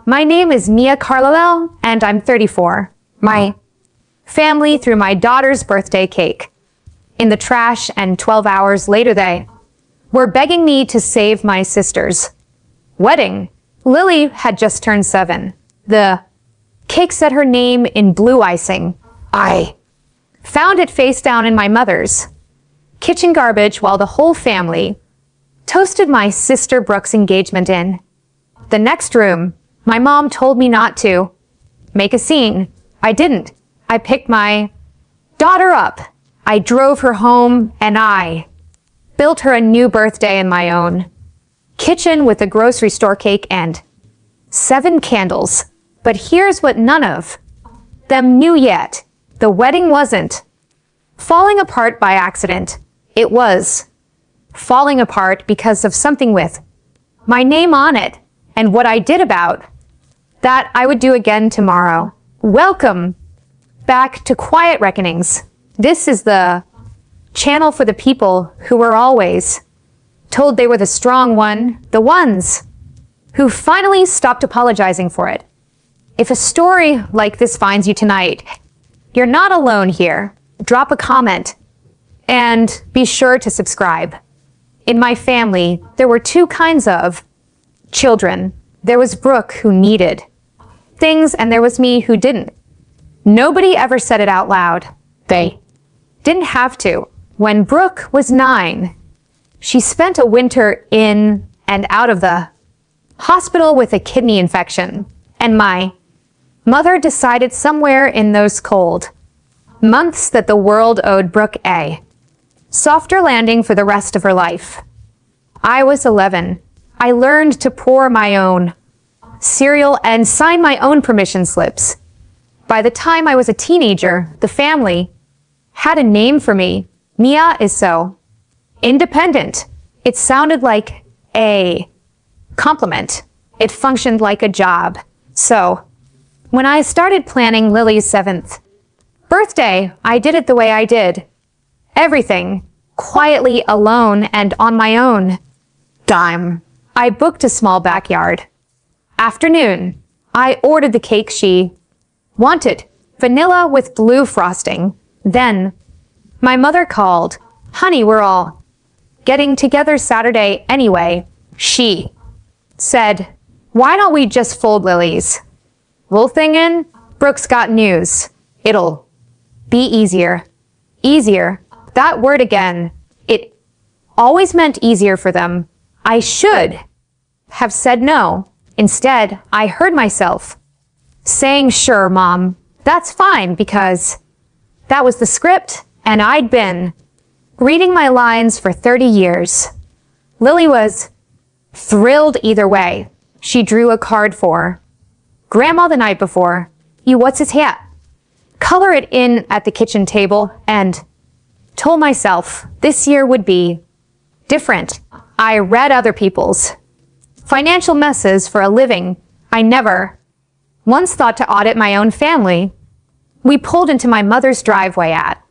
My name is Mia Carlalel, and I'm 34. My family threw my daughter's birthday cake in the trash, and 12 hours later they were begging me to save my sister's wedding. Lily had just turned 7. The cake said her name in blue icing. I found it face down in my mother's kitchen garbage while the whole family toasted my sister Brooke's engagement in the next room. My mom told me not to make a scene. I didn't. I picked my daughter up. I drove her home, and I built her a new birthday in my own kitchen with a grocery store cake and 7 candles. But here's what none of them knew yet. The wedding wasn't falling apart by accident. It was falling apart because of something with my name on it, and what I did about that I would do again tomorrow. Welcome back to Quiet Reckonings. This is the channel for the people who were always told they were the strong one, the ones who finally stopped apologizing for it. If a story like this finds you tonight, you're not alone here. Drop a comment and be sure to subscribe. In my family, there were 2 kinds of children. There was Brooke, who needed things, and there was me, who didn't. Nobody ever said it out loud. They didn't have to. When Brooke was 9, she spent a winter in and out of the hospital with a kidney infection, and my mother decided somewhere in those cold months that the world owed Brooke a softer landing for the rest of her life. I was 11. I learned to pour my own cereal and sign my own permission slips. By the time I was a teenager, the family had a name for me. Mia is so independent. It sounded like a compliment. It functioned like a job. So, when I started planning Lily's 7th birthday, I did it the way I did. Everything quietly, alone, and on my own dime. I booked a small backyard. Afternoon, I ordered the cake she wanted, vanilla with blue frosting. Then, my mother called. Honey, we're all getting together Saturday anyway. She said, why don't we just fold Lily's little thing in? Brooke's got news. It'll be easier. Easier. That word again. It always meant easier for them. I should have said no. Instead, I heard myself saying, sure, Mom, that's fine, because that was the script, and I'd been reading my lines for 30 years. Lily was thrilled either way. She drew a card for Grandma the night before. You what's his hat? Color it in at the kitchen table, and told myself this year would be different. I read other people's financial messes for a living. I never once thought to audit my own family. We pulled into my mother's driveway at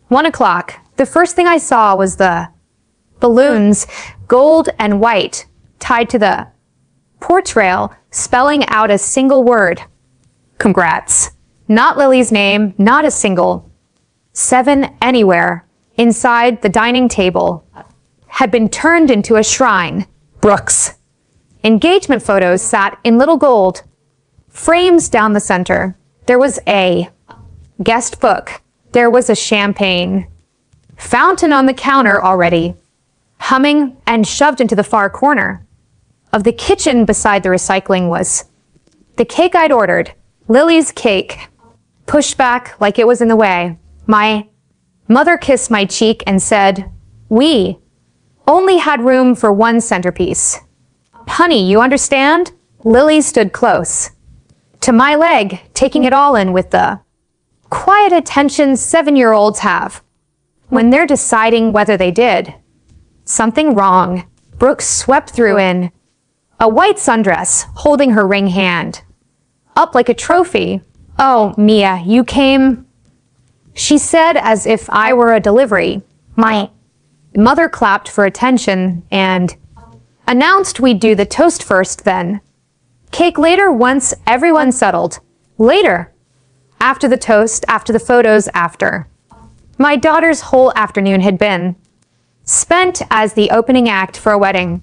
1 o'clock. The first thing I saw was the balloons, gold and white, tied to the porch rail, spelling out a single word. Congrats. Not Lily's name, not a single 7 anywhere. Inside, the dining table had been turned into a shrine. Brooke's engagement photos sat in little gold frames down the center. There was a guest book. There was a champagne fountain on the counter already humming, and shoved into the far corner of the kitchen beside the recycling was the cake I'd ordered. Lily's cake, pushed back like it was in the way. My mother kissed my cheek and said, we only had room for 1 centerpiece. Honey, you understand? Lily stood close to my leg, taking it all in with the quiet attention 7-year-olds have when they're deciding whether they did something wrong. Brooke swept through in a white sundress, holding her ring hand up like a trophy. Oh, Mia, you came, she said, as if I were a delivery. My mother clapped for attention and announced we'd do the toast first, then Cake later once everyone settled. Later. After the toast, after the photos, after. My daughter's whole afternoon had been spent as the opening act for a wedding.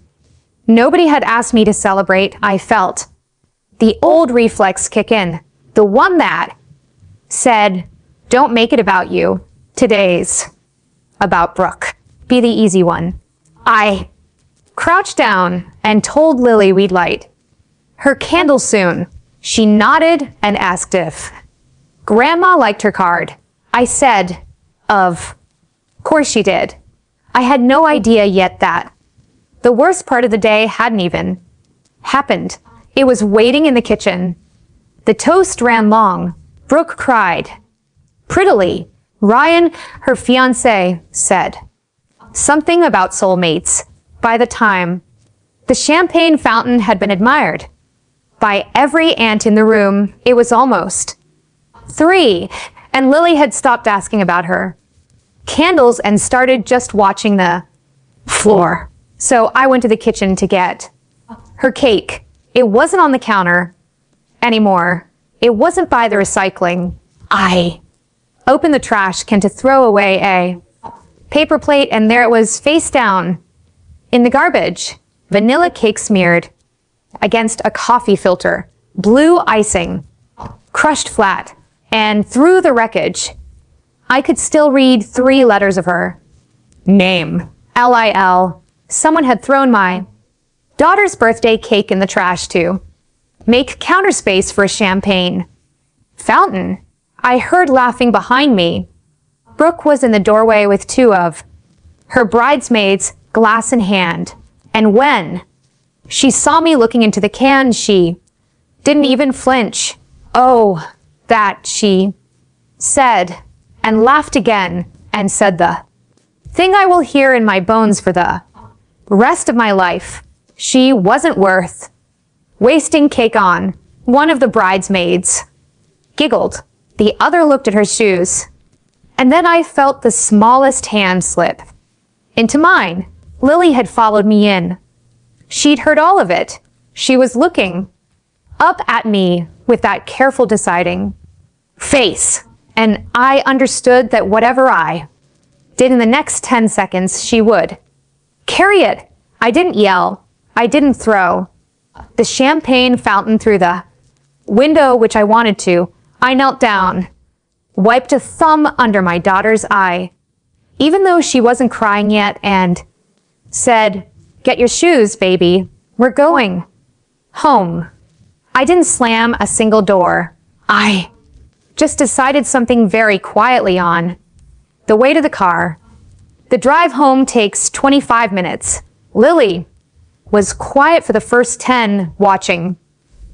Nobody had asked me to celebrate, I felt. The old reflex kick in. The one that said, don't make it about you. Today's about Brooke. Be the easy one. I crouched down and told Lily we'd light her candle soon. She nodded and asked if Grandma liked her card. I said, of course she did. I had no idea yet that the worst part of the day hadn't even happened. It was waiting in the kitchen. The toast ran long. Brooke cried. Prettily, Ryan, her fiancé, said something about soulmates. By the time the champagne fountain had been admired by every aunt in the room, it was almost 3, and Lily had stopped asking about her candles and started just watching the floor. So I went to the kitchen to get her cake. It wasn't on the counter anymore. It wasn't by the recycling. I opened the trash can to throw away a paper plate, and there it was face down in the garbage. Vanilla cake smeared against a coffee filter, blue icing, crushed flat, and through the wreckage, I could still read 3 letters of her name. Lil. Someone had thrown my daughter's birthday cake in the trash to make counter space for a champagne fountain. I heard laughing behind me. Brooke was in the doorway with 2 of her bridesmaids, glass in hand, and when she saw me looking into the can, she didn't even flinch. Oh, that, she said, and laughed again, and said the thing I will hear in my bones for the rest of my life. She wasn't worth wasting cake on. One of the bridesmaids giggled. The other looked at her shoes. And then I felt the smallest hand slip into mine. Lily had followed me in. She'd heard all of it. She was looking up at me with that careful deciding face. And I understood that whatever I did in the next 10 seconds, she would carry it. I didn't yell. I didn't throw the champagne fountain through the window, which I wanted to. I knelt down, wiped a thumb under my daughter's eye, even though she wasn't crying yet, and said, "Get your shoes, baby. We're going home." I didn't slam a single door. I just decided something very quietly on the way to the car. The drive home takes 25 minutes. Lily was quiet for the first 10, watching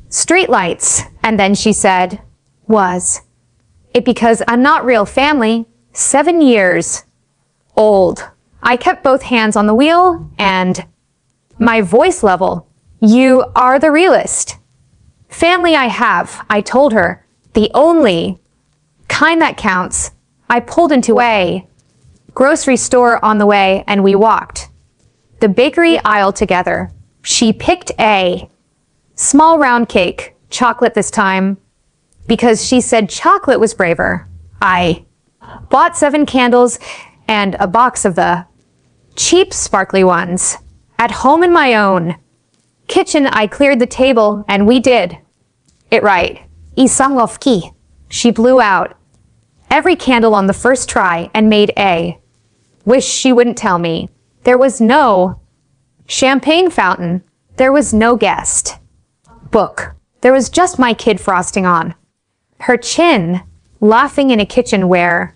streetlights, and then she said, "Was it because I'm not real family? 7 years old." I kept both hands on the wheel and my voice level. "You are the realest family I have," I told her. "The only kind that counts." I pulled into a grocery store on the way, and we walked the bakery aisle together. She picked a small round cake, chocolate this time, because she said chocolate was braver. I bought 7 candles and a box of the cheap sparkly ones. At home in my own kitchen, I cleared the table, and we did it right. Isanglovki. She blew out every candle on the first try and made a wish she wouldn't tell me. There was no champagne fountain. There was no guest book. There was just my kid frosting on her chin, laughing in a kitchen where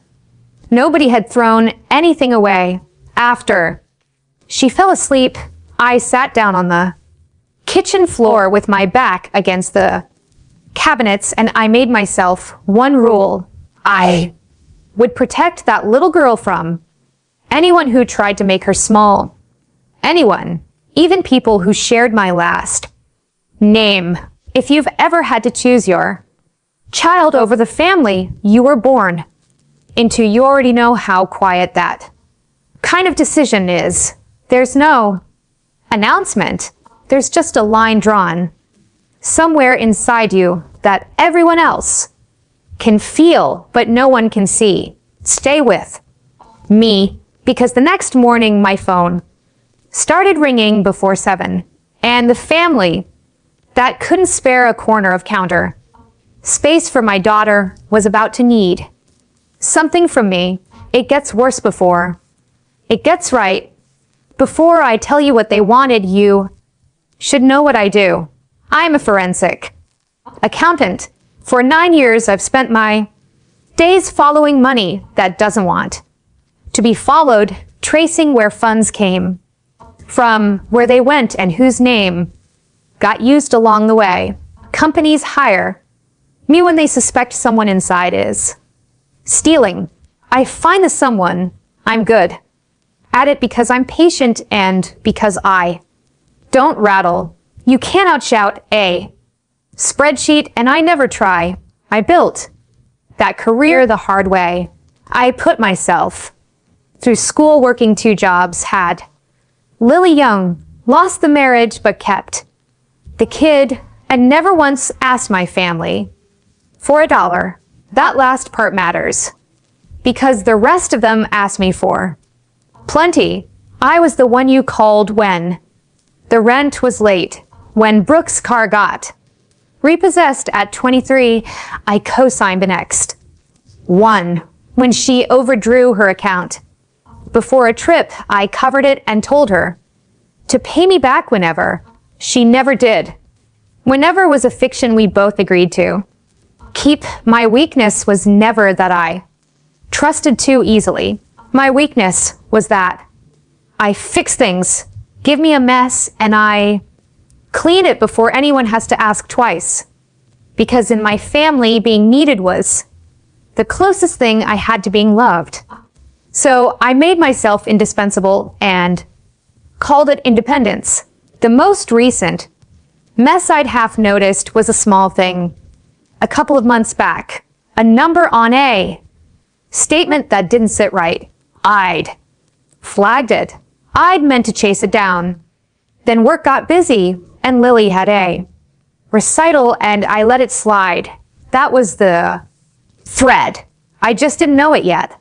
nobody had thrown anything away. After she fell asleep, I sat down on the kitchen floor with my back against the cabinets, and I made myself one rule. I would protect that little girl from anyone who tried to make her small. Anyone, even people who shared my last name. If you've ever had to choose your child over the family you were born into, you already know how quiet that kind of decision is. There's no announcement. There's just a line drawn somewhere inside you that everyone else can feel, but no one can see. Stay with me, because the next morning my phone started ringing before 7, and the family that couldn't spare a corner of counter space for my daughter was about to need something from me. It gets worse before it gets right. Before I tell you what they wanted, you should know what I do. I'm a forensic accountant. For 9 years, I've spent my days following money that doesn't want to be followed, tracing where funds came from, where they went, and whose name got used along the way. Companies hire me when they suspect someone inside is stealing. I find the someone. I'm good at it because I'm patient and because I don't rattle. You can't outshout a spreadsheet, and I never try. I built that career the hard way. I put myself through school, working 2 jobs, had Lily Young, lost the marriage but kept the kid, and never once asked my family for $1. That last part matters, because the rest of them asked me for plenty. I was the one you called when the rent was late, when Brooke's car got repossessed at 23. I co-signed the next one when she overdrew her account. Before a trip, I covered it and told her to pay me back whenever. She never did. Whenever was a fiction we both agreed to keep. My weakness was never that I trusted too easily. My weakness was that I fix things. Give me a mess and I clean it before anyone has to ask twice. Because in my family, being needed was the closest thing I had to being loved. So I made myself indispensable and called it independence. The most recent mess I'd half noticed was a small thing. A couple of months back, a number on a statement that didn't sit right. I'd flagged it. I'd meant to chase it down. Then work got busy and Lily had a recital and I let it slide. That was the thread. I just didn't know it yet.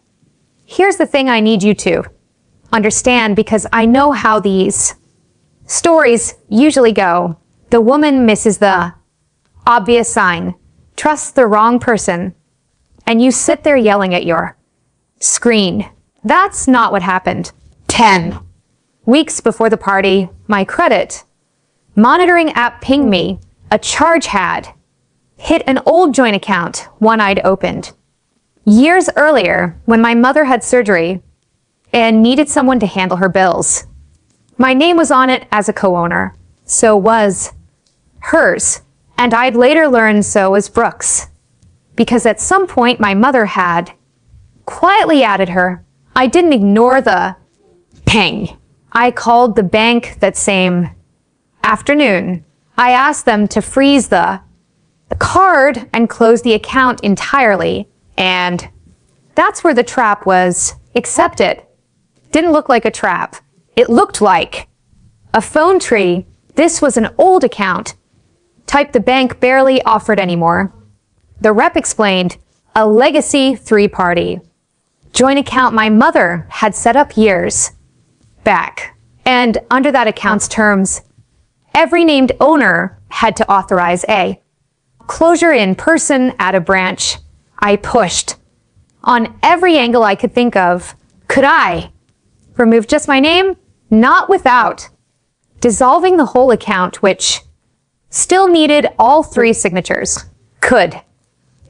Here's the thing I need you to understand, because I know how these stories usually go. The woman misses the obvious sign, trusts the wrong person, and you sit there yelling at your screen. That's not what happened. 10 weeks before the party, my credit monitoring app pinged me. A charge had hit an old joint account, one I'd opened years earlier when my mother had surgery and needed someone to handle her bills. My name was on it as a co-owner, so was hers, and I'd later learned so was Brooke's, because at some point my mother had quietly added her. I didn't ignore the ping. I called the bank that same afternoon. I asked them to freeze the card and close the account entirely. And that's where the trap was. Except it didn't look like a trap. It looked like a phone tree. This was an old account, type the bank barely offered anymore. The rep explained, a legacy 3-party joint account my mother had set up years back. And under that account's terms, every named owner had to authorize a closure in person at a branch. I pushed on every angle I could think of. Could I remove just my name? Not without dissolving the whole account, which still needed all 3 signatures. Could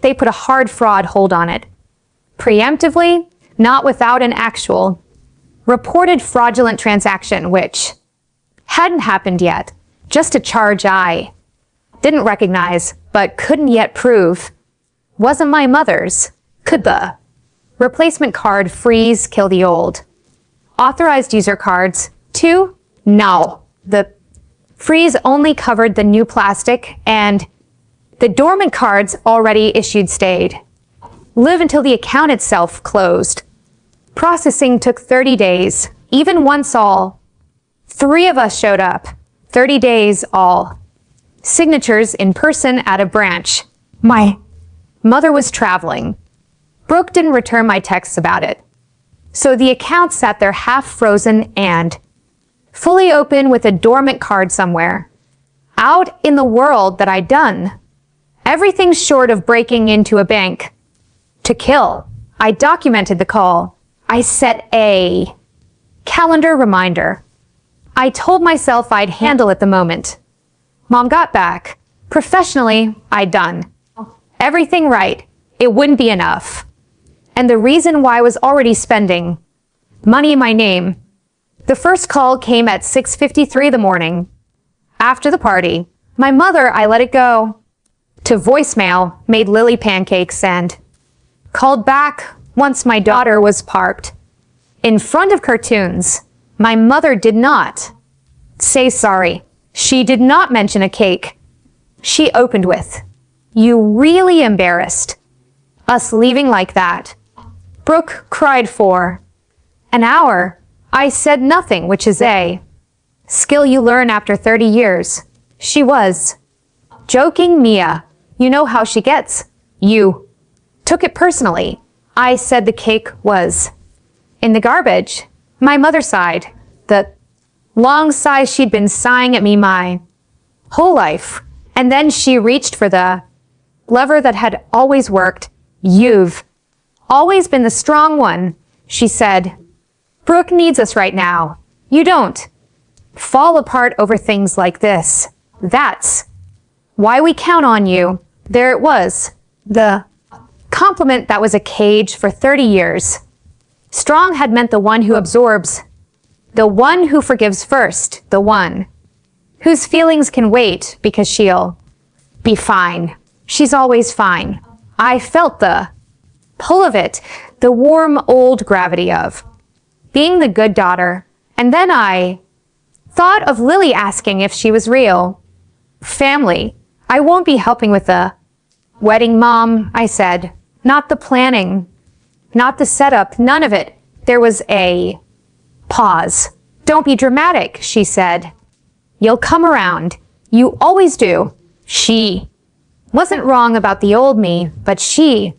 they put a hard fraud hold on it? Preemptively, not without an actual reported fraudulent transaction, which hadn't happened yet. Just a charge I didn't recognize, but couldn't yet prove wasn't my mother's. Could the replacement card freeze, kill the old authorized user cards too? No. The freeze only covered the new plastic, and the dormant cards already issued stayed. Live until the account itself closed. Processing took 30 days. Even once all 3 of us showed up. 30 days all signatures in person at a branch. My mother was traveling. Brooke didn't return my texts about it. So the account sat there half frozen and fully open with a dormant card somewhere. Out in the world that I'd done. Everything short of breaking into a bank. To kill. I documented the call. I set a calendar reminder. I told myself I'd handle it the moment. Mom got back. Professionally, I'd done everything right. It wouldn't be enough. And the reason why I was already spending money in my name. The first call came at 6:53 the morning. After the party, my mother, I let it go. To voicemail, made Lily pancakes and called back once my daughter was parked. In front of cartoons, my mother did not say sorry. She did not mention a cake. She opened with, "You really embarrassed us leaving like that." Brooke cried for an hour. I said nothing, which is a skill you learn after 30 years. She was joking. Mia, you know how she gets. You took it personally. I said the cake was in the garbage. My mother sighed. The long sigh she'd been sighing at me my whole life. And then she reached for the lever that had always worked. "You've always been the strong one," she said. "Brooke needs us right now. You don't fall apart over things like this. That's why we count on you." There it was. The compliment that was a cage for 30 years. Strong had meant the one who absorbs, the one who forgives first, the one whose feelings can wait because she'll be fine. She's always fine. I felt the pull of it, the warm old gravity of being the good daughter. And then I thought of Lily asking if she was real. "Family. I won't be helping with the wedding, Mom," I said. "Not the planning, not the setup, none of it." There was a pause. "Don't be dramatic," she said. "You'll come around. You always do." She wasn't wrong about the old me, but she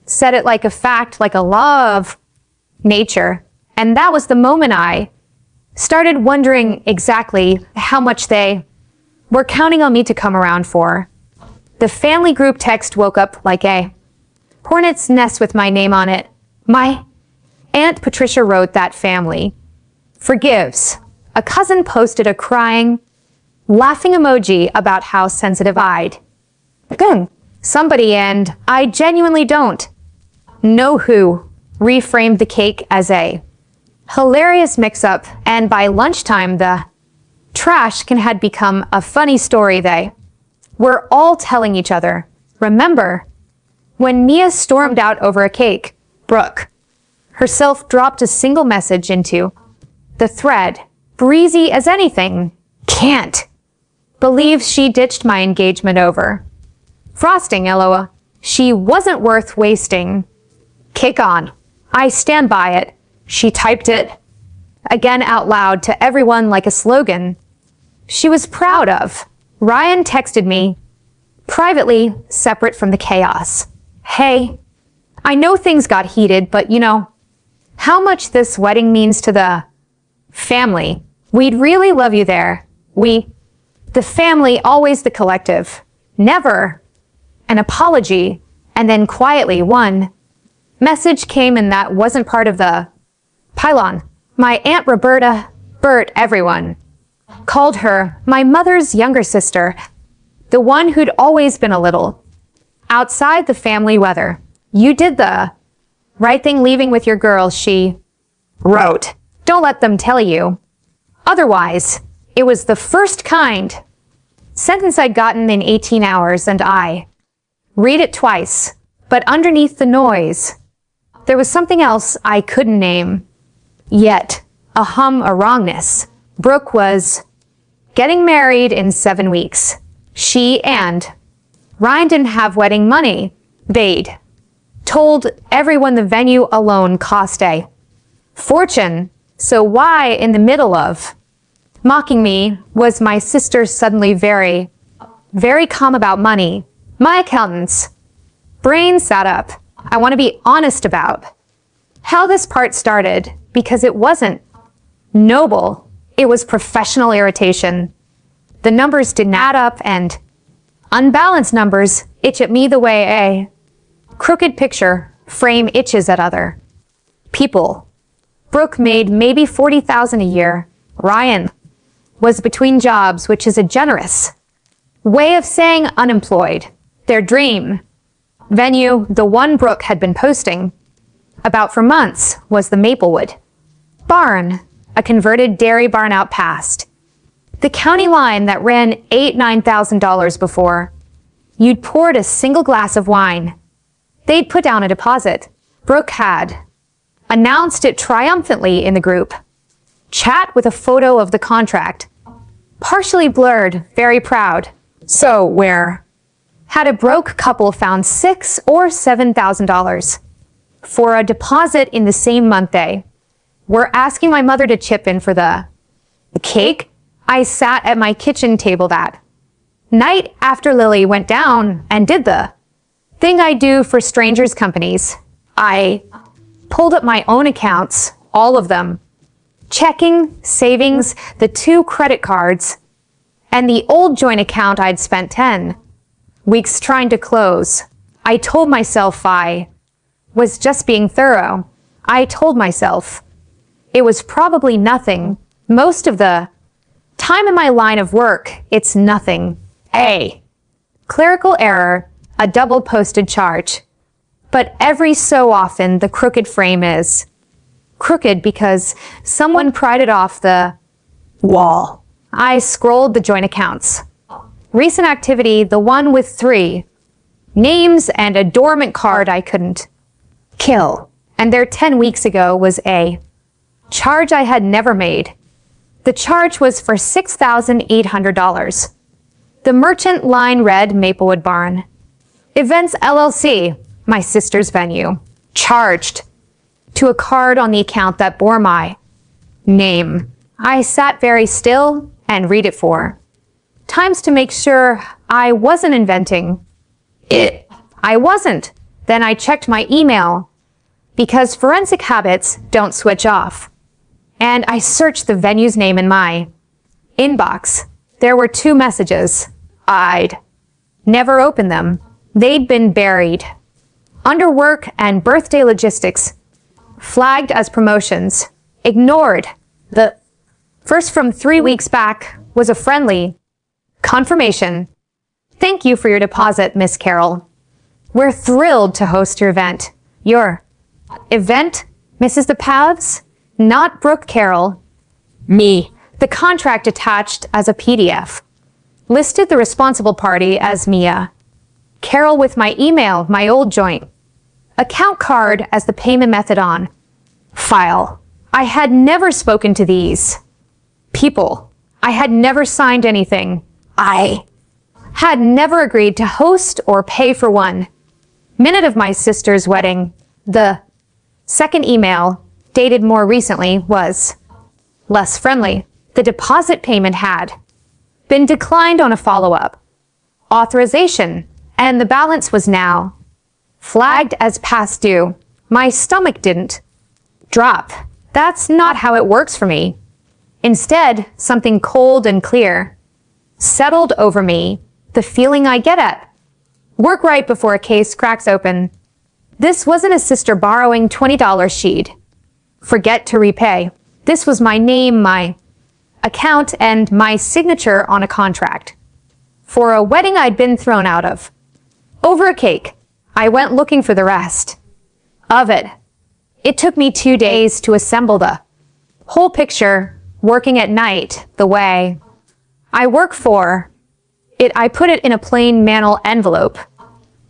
said it like a fact, like a law of nature. And that was the moment I started wondering exactly how much they were counting on me to come around for. The family group text woke up like a hornet's nest with my name on it. My Aunt Patricia wrote that family forgives. A cousin posted a crying, laughing emoji about how sensitive I'd been. Somebody, and I genuinely don't know who, reframed the cake as a hilarious mix-up, and by lunchtime the trash can had become a funny story they were all telling each other. Remember when Mia stormed out over a cake? Brooke herself dropped a single message into the thread, breezy as anything. "Can't believe she ditched my engagement over frosting, LOL. She wasn't worth wasting cake on. I stand by it." She typed it again out loud to everyone like a slogan she was proud of. Ryan texted me privately, separate from the chaos. "Hey, I know things got heated, but you know how much this wedding means to the family. We'd really love you there. We, the family, always the collective. Never an apology." And then quietly one message came, and that wasn't part of the pylon. My Aunt Roberta, Bert, everyone called her my mother's younger sister, the one who'd always been a little outside the family weather. "You did the right thing leaving with your girls," she wrote. "Don't let them tell you otherwise." It was the first kind sentence I'd gotten in 18 hours, and I read it twice. But underneath the noise, there was something else I couldn't name yet. A hum, a wrongness. Brooke was getting married in 7 weeks. She and Ryan didn't have wedding money. They'd told everyone the venue alone cost a fortune. So why, in the middle of mocking me, was my sister suddenly very very calm about money. My accountant's brain sat up. I want to be honest about how this part started because it wasn't noble. It was professional irritation. The numbers didn't add up and unbalanced numbers itch at me the way a crooked picture frame itches at other people. Brooke made maybe $40,000 a year. Ryan was between jobs, which is a generous way of saying unemployed. Their dream venue, the one Brooke had been posting about for months, was the Maplewood Barn, a converted dairy barn out past the county line that ran $9,000 before you'd poured a single glass of wine. They'd put down a deposit. Brooke had announced it triumphantly in the group chat with a photo of the contract, partially blurred, very proud. So where had a broke couple found $6,000 or $7,000 for a deposit in the same month they were asking my mother to chip in for the cake? I sat at my kitchen table that night after Lily went down and did the thing I do for strangers' companies. I pulled up my own accounts, all of them. Checking, savings, the 2 credit cards, and the old joint account I'd spent 10 weeks trying to close. I told myself I was just being thorough. I told myself it was probably nothing. Most of the time in my line of work, it's nothing. A clerical error, a double posted charge. But every so often, the crooked frame is crooked because someone pried it off the wall. I scrolled the joint accounts. Recent activity, the one with 3 names and a dormant card I couldn't kill. And there 10 weeks ago was a charge I had never made. The charge was for $6,800. The merchant line read Maplewood Barn. Events LLC, my sister's venue, charged to a card on the account that bore my name. I sat very still and read it for times to make sure I wasn't inventing it. I wasn't. Then I checked my email because forensic habits don't switch off. And I searched the venue's name in my inbox. There were 2 messages. I'd never opened them. They'd been buried under work and birthday logistics, flagged as promotions, ignored. The first from 3 weeks back was a friendly confirmation. Thank you for your deposit, Miss Carroll. We're thrilled to host your event. Your event, Mrs. DePaths? Not Brooke Carroll. Me. The contract attached as a PDF listed the responsible party as Mia Carroll with my email, my old joint account card as the payment method on file. I had never spoken to these people. I had never signed anything. I had never agreed to host or pay for 1 minute of my sister's wedding. The second email, dated more recently, was less friendly. The deposit payment had been declined on a follow-up authorization, and the balance was now flagged as past due. My stomach didn't drop. That's not how it works for me. Instead, something cold and clear settled over me, the feeling I get at work right before a case cracks open. This wasn't a sister borrowing $20 she'd forget to repay. This was my name, my account, and my signature on a contract for a wedding I'd been thrown out of over a cake. I went looking for the rest of it. It took me 2 days to assemble the whole picture, working at night the way I work for it. I put it in a plain manila envelope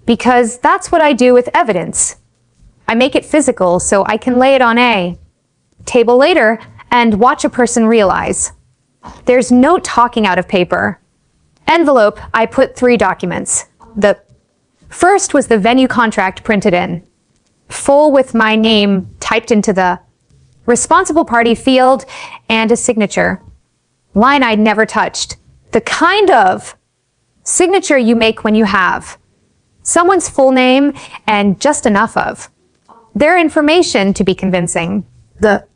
because that's what I do with evidence. I make it physical so I can lay it on a table later and watch a person realize there's no talking out of paper. Envelope, I put 3 documents. The first was the venue contract printed in full with my name typed into the responsible party field and a signature line I'd never touched. The kind of signature you make when you have someone's full name and just enough of their information to be convincing. The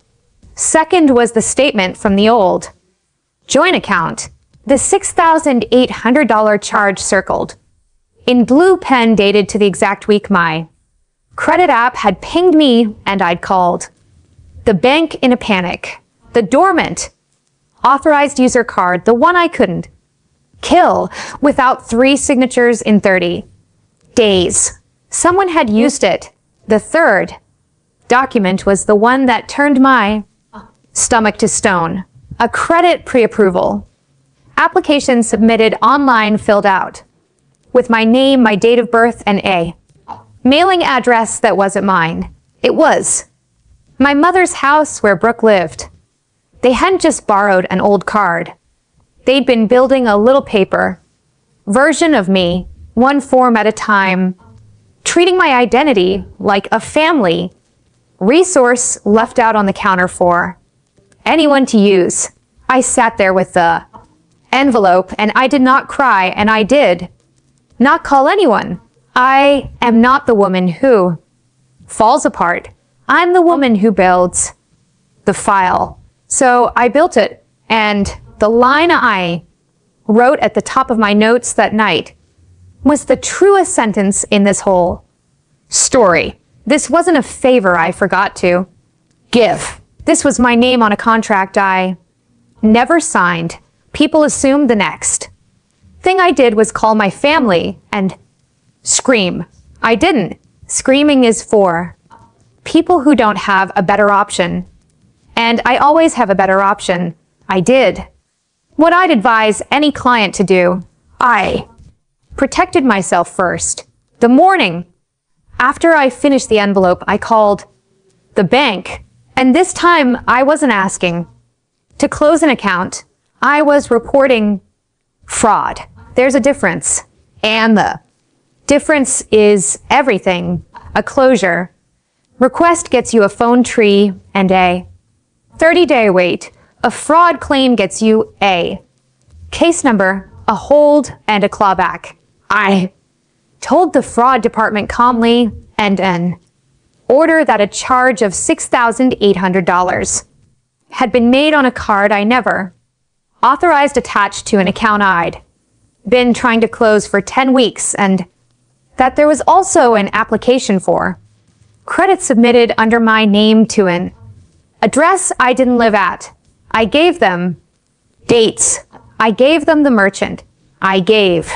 second was the statement from the old joint account, the $6,800 charge circled in blue pen dated to the exact week my credit app had pinged me and I'd called. The bank in a panic. The dormant authorized user card, the one I couldn't kill without 3 signatures in 30 days. Someone had used it. The third document was the one that turned my stomach to stone. A credit pre-approval. Application submitted online filled out with my name, my date of birth, and a mailing address that wasn't mine. It was my mother's house where Brooke lived. They hadn't just borrowed an old card. They'd been building a little paper version of me, one form at a time, treating my identity like a family resource left out on the counter for anyone to use. I sat there with the envelope and I did not cry, and I did not call anyone. I am not the woman who falls apart. I'm the woman who builds the file. So I built it, and the line I wrote at the top of my notes that night was the truest sentence in this whole story. This wasn't a favor I forgot to give. This was my name on a contract I never signed. People assumed the next thing I did was call my family and scream. I didn't. Screaming is for people who don't have a better option. And I always have a better option. I did what I'd advise any client to do. I protected myself first. The morning after I finished the envelope, I called the bank. And this time I wasn't asking to close an account. I was reporting fraud. There's a difference. And the difference is everything. A closure request gets you a phone tree and a 30-day wait. A fraud claim gets you a case number, a hold, and a clawback. I told the fraud department calmly and an order that a charge of $6,800 had been made on a card I never authorized attached to an account I'd been trying to close for 10 weeks, and that there was also an application for credit submitted under my name to an address I didn't live at. I gave them dates. I gave them the merchant. I gave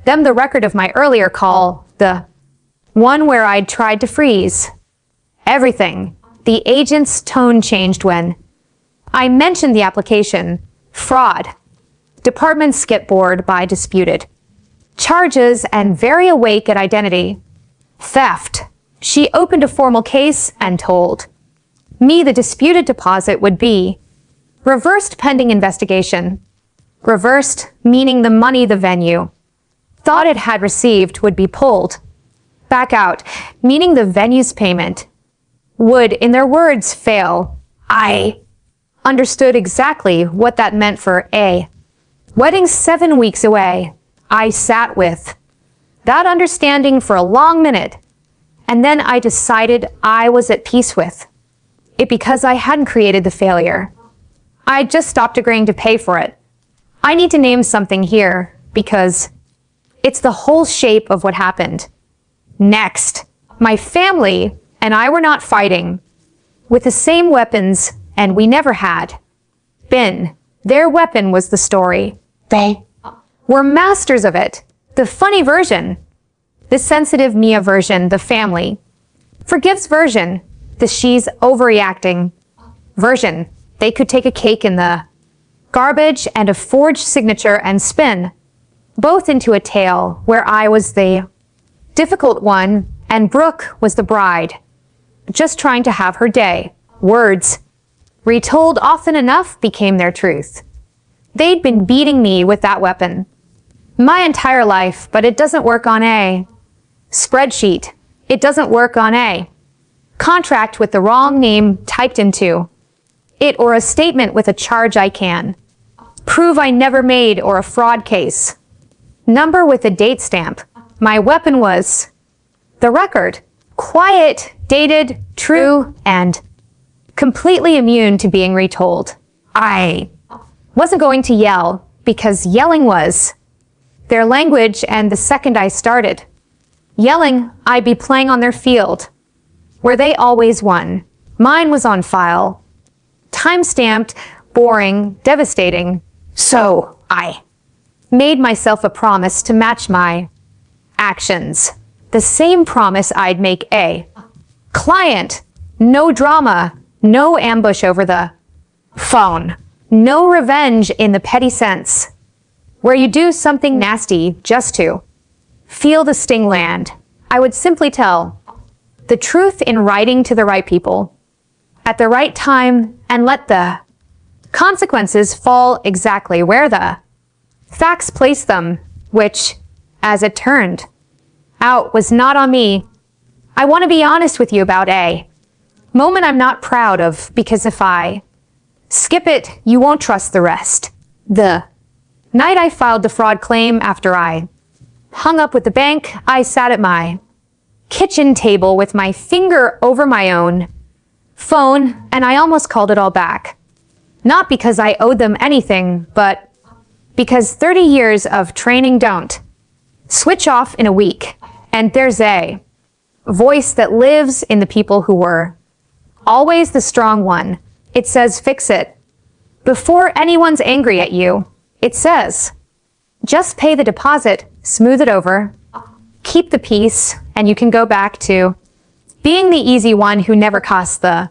them the record of my earlier call, the one where I'd tried to freeze everything. The agent's tone changed when I mentioned the application. Fraud. Department skip board by disputed charges and very awake at identity theft. She opened a formal case and told me the disputed deposit would be reversed pending investigation. Reversed meaning the money the venue thought it had received would be pulled back out, meaning the venue's payment would, in their words, fail. I understood exactly what that meant for a wedding 7 weeks away. I sat with that understanding for a long minute, and then I decided I was at peace with it because I hadn't created the failure. I just stopped agreeing to pay for it. I need to name something here because it's the whole shape of what happened. Next, my family and I were not fighting with the same weapons, and we never had been. Their weapon was the story. They were masters of it. The funny version, the sensitive Mia version, the family forgives version, the she's overreacting version. They could take a cake in the garbage and a forged signature and spin both into a tale where I was the difficult one and Brooke was the bride, just trying to have her day. Words retold often enough became their truth. They'd been beating me with that weapon my entire life, but it doesn't work on a spreadsheet. It doesn't work on a contract with the wrong name typed into it, or a statement with a charge I can prove I never made, or a fraud case number with a date stamp. My weapon was the record. Quiet, dated, true, and completely immune to being retold. I wasn't going to yell, because yelling was their language, and the second I started yelling, I'd be playing on their field, where they always won. Mine was on file. Time-stamped, boring, devastating. So I made myself a promise to match my actions. The same promise I'd make a client. No drama, no ambush over the phone, no revenge in the petty sense, where you do something nasty just to feel the sting land. I would simply tell the truth in writing to the right people at the right time and let the consequences fall exactly where the facts placed them, which, as it turned out, was not on me. I want to be honest with you about a moment I'm not proud of, because if I skip it, you won't trust the rest. The night I filed the fraud claim after I hung up with the bank, I sat at my kitchen table with my finger over my own phone, and I almost called it all back. Not because I owed them anything, but because 30 years of training don't switch off in a week. And there's a voice that lives in the people who were always the strong one. It says, fix it. Before anyone's angry at you, it says, just pay the deposit, smooth it over, keep the peace, and you can go back to being the easy one who never cost the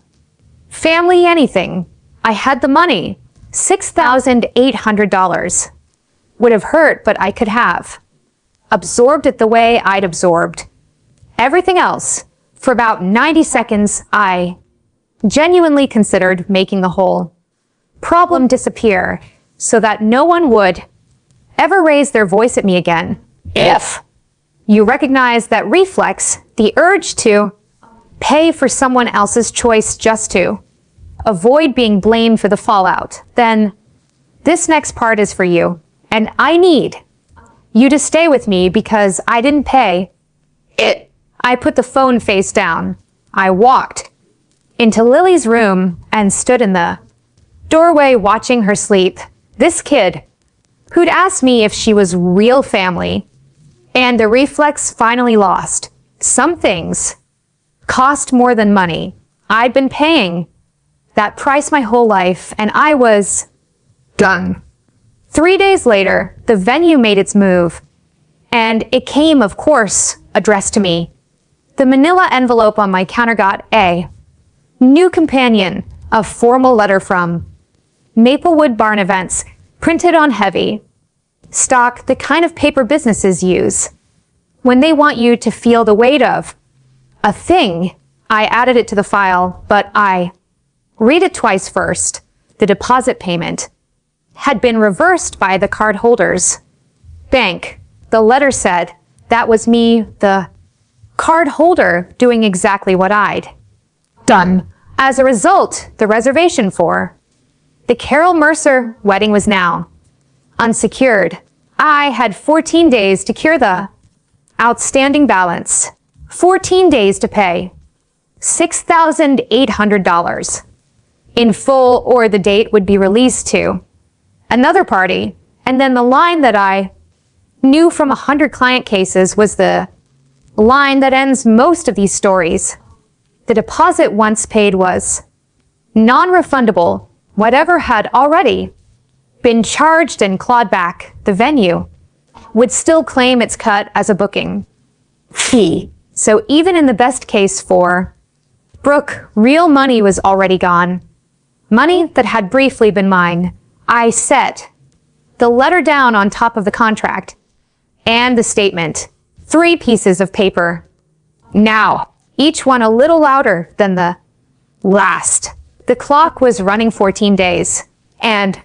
family anything. I had the money. $6,800. Would have hurt, but I could have absorbed it the way I'd absorbed everything else. For about 90 seconds, I genuinely considered making the whole problem disappear so that no one would ever raise their voice at me again. If you recognize that reflex, the urge to pay for someone else's choice just to avoid being blamed for the fallout, then this next part is for you. And I need you to stay with me because I didn't pay it. I put the phone face down. I walked into Lily's room and stood in the doorway watching her sleep. This kid who'd asked me if she was real family, and the reflex finally lost. Some things cost more than money. I'd been paying that price my whole life, and I was done. 3 days later, the venue made its move, and it came, of course, addressed to me. The manila envelope on my counter got a new companion, a formal letter from Maplewood Barn Events, printed on heavy stock, the kind of paper businesses use when they want you to feel the weight of a thing. I added it to the file, but I read it twice first. The deposit payment had been reversed by the card holder's bank. The letter said that was me, the card holder, doing exactly what I'd done. As a result, the reservation for the Carol Mercer wedding was now unsecured. I had 14 days to cure the outstanding balance. 14 days to pay $6,800 in full, or the date would be released to another party. And then the line that I knew from 100 client cases was the line that ends most of these stories. The deposit once paid was non-refundable. Whatever had already been charged and clawed back, the venue would still claim its cut as a booking fee. So even in the best case for Brooke, real money was already gone. Money that had briefly been mine. I set the letter down on top of the contract and the statement. 3 pieces of paper. Now, each one a little louder than the last. The clock was running 14 days. And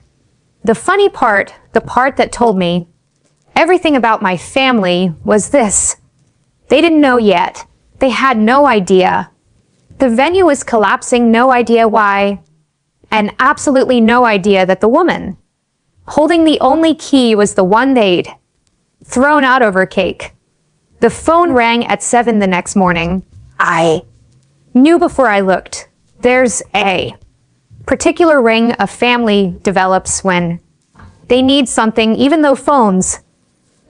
the funny part, the part that told me everything about my family, was this. They didn't know yet. They had no idea. The venue was collapsing, no idea why, and absolutely no idea that the woman holding the only key was the one they'd thrown out over cake. The phone rang at 7 the next morning. I knew before I looked. There's a particular ring a family develops when they need something, even though phones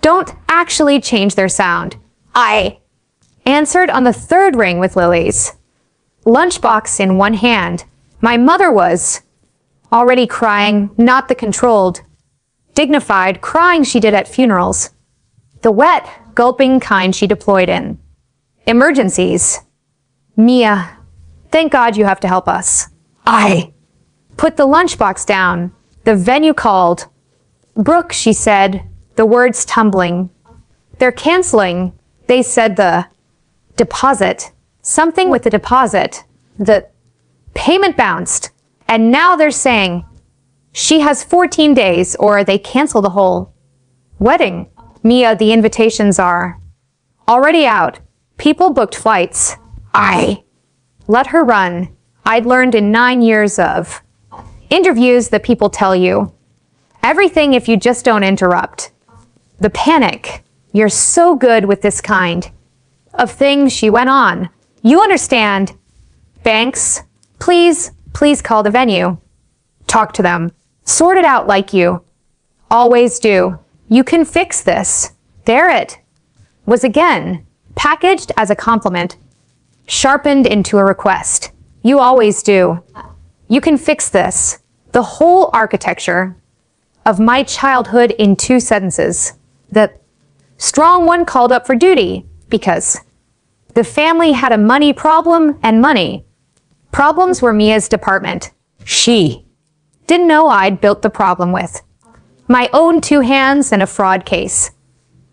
don't actually change their sound. I answered on the third ring with Lily's lunchbox in one hand. My mother was already crying, not the controlled, dignified crying she did at funerals. The wet, gulping kind she deployed in emergencies. Mia, thank God you have to help us. I put the lunchbox down. The venue called. Brooke, she said, the words tumbling. They're canceling. They said the deposit. Something with the deposit. The payment bounced. And now they're saying she has 14 days or they cancel the whole wedding. Mia, the invitations are already out. People booked flights. I let her run. I'd learned in 9 years of interviews that people tell you everything if you just don't interrupt. The panic. You're so good with this kind of thing, she went on. You understand. Banks, please call the venue. Talk to them. Sort it out like you always do. You can fix this. There it was again, packaged as a compliment, sharpened into a request. You always do. You can fix this. The whole architecture of my childhood in 2 sentences. The strong one called up for duty because the family had a money problem and money problems were Mia's department. She didn't know I'd built the problem with my own 2 hands and a fraud case.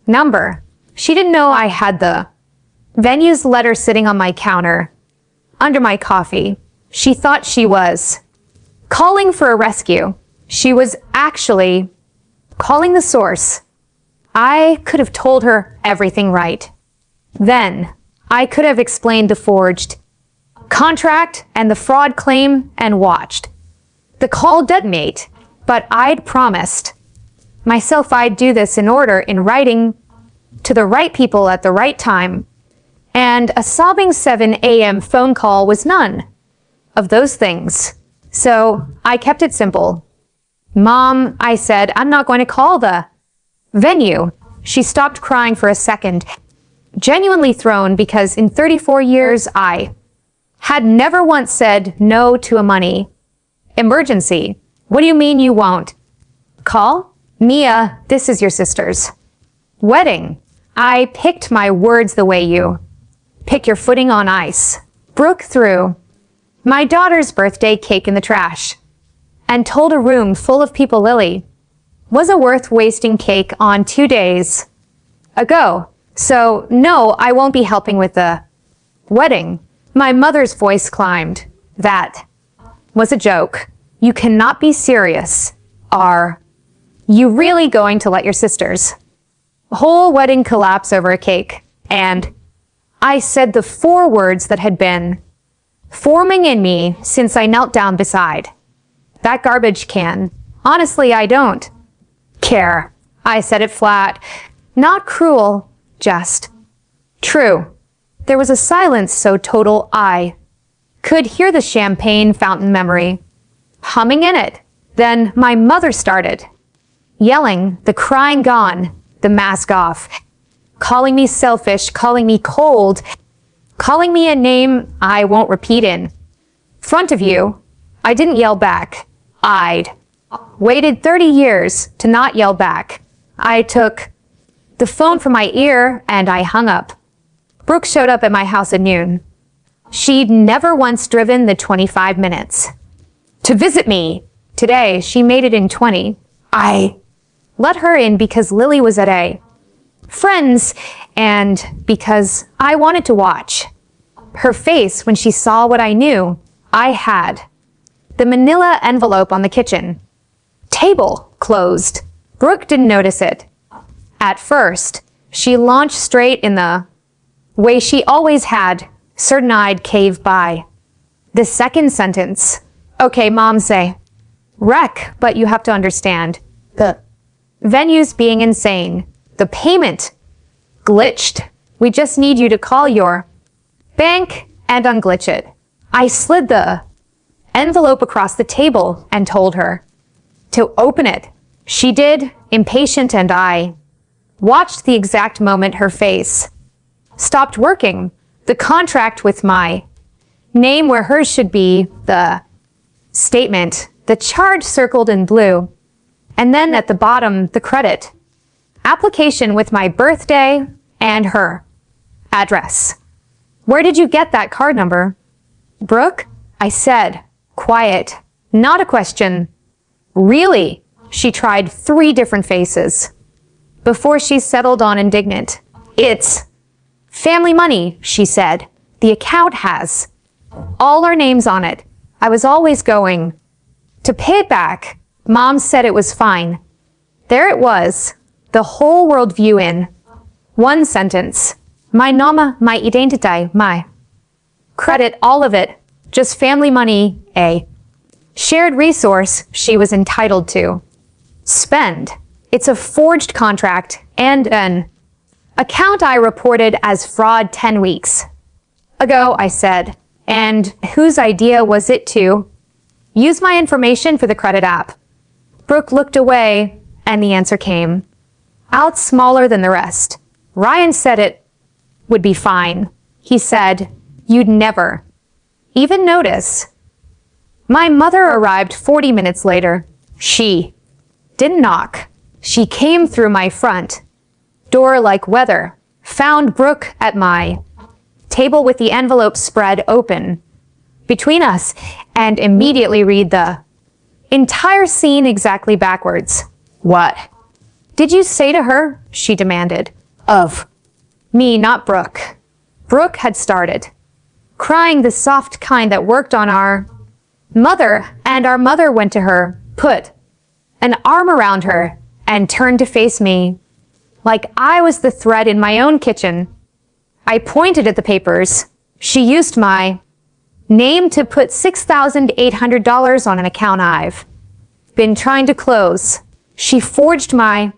Number. She didn't know I had the venue's letter sitting on my counter under my coffee. She thought she was calling for a rescue. She was actually calling the source. I could have told her everything right. Then I could have explained the forged contract and the fraud claim and watched the call detonate. But I'd promised myself I'd do this in order, in writing to the right people at the right time. And a sobbing 7 a.m. phone call was none of those things. So I kept it simple. Mom, I said, I'm not going to call the venue. She stopped crying for a second, genuinely thrown because in 34 years I had never once said no to a money emergency. What do you mean you won't call? Mia, this is your sister's wedding. I picked my words the way you pick your footing on ice. Brooke threw my daughter's birthday cake in the trash and told a room full of people Lily wasn't worth wasting cake on 2 days ago. So no, I won't be helping with the wedding. My mother's voice climbed. That was a joke. You cannot be serious. Are you really going to let your sister's whole wedding collapse over a cake? And I said the 4 words that had been forming in me since I knelt down beside that garbage can. Honestly, I don't care. I said it flat. Not cruel, just true. There was a silence so total I could hear the champagne fountain memory humming in it. Then my mother started yelling, the crying gone, the mask off, calling me selfish, calling me cold, calling me a name I won't repeat in front of you. I didn't yell back. I'd waited 30 years to not yell back. I took the phone from my ear and I hung up. Brooke showed up at my house at noon. She'd never once driven the 25 minutes to visit me. Today, she made it in 20. I let her in because Lily was at a friend's and because I wanted to watch her face when she saw what I knew I had. The manila envelope on the kitchen table closed. Brooke didn't notice it. At first, she launched straight in the way she always had, certain I'd cave by. The second sentence. Okay, Mom, say wreck, but you have to understand. The venue's being insane. The payment glitched. We just need you to call your bank and unglitch it. I slid the envelope across the table and told her to open it. She did, impatient, and I watched the exact moment her face stopped working. The contract with my name where hers should be, the statement, the charge circled in blue, and then at the bottom, the credit application with my birthday and her address. Where did you get that card number? Brooke, I said, quiet, not a question. Really? She tried 3 different faces before she settled on indignant. It's family money, she said. The account has all our names on it. I was always going to pay it back. Mom said it was fine. There it was, the whole world view in one sentence. My nama, my identity, my credit, all of it. Just family money, a shared resource she was entitled to spend. It's a forged contract and an account I reported as fraud 10 weeks ago, I said. And whose idea was it to use my information for the credit app? Brooke looked away and the answer came out smaller than the rest. Ryan said it would be fine. He said, you'd never even notice. My mother arrived 40 minutes later. She didn't knock. She came through my front door like weather, found Brooke at my table with the envelope spread open between us, and immediately read the entire scene exactly backwards. What did you say to her? She demanded. Of me, not Brooke. Brooke had started crying, the soft kind that worked on our mother, and our mother went to her, put an arm around her, and turned to face me like I was the thread in my own kitchen. I pointed at the papers. She used my name to put $6,800 on an account I've been trying to close. She forged my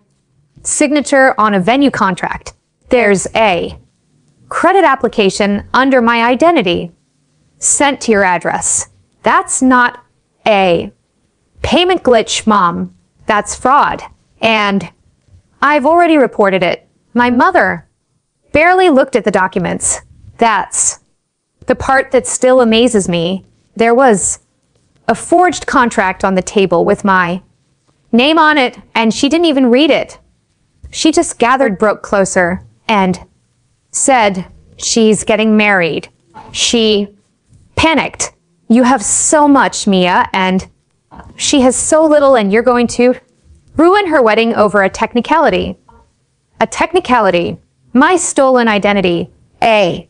signature on a venue contract. There's a credit application under my identity sent to your address. That's not a payment glitch, Mom. That's fraud. And I've already reported it. My mother barely looked at the documents. That's the part that still amazes me. There was a forged contract on the table with my name on it, and she didn't even read it. She just gathered Brooke closer and said, she's getting married. She panicked. You have so much, Mia, and she has so little, and you're going to ruin her wedding over a technicality. A technicality. My stolen identity. A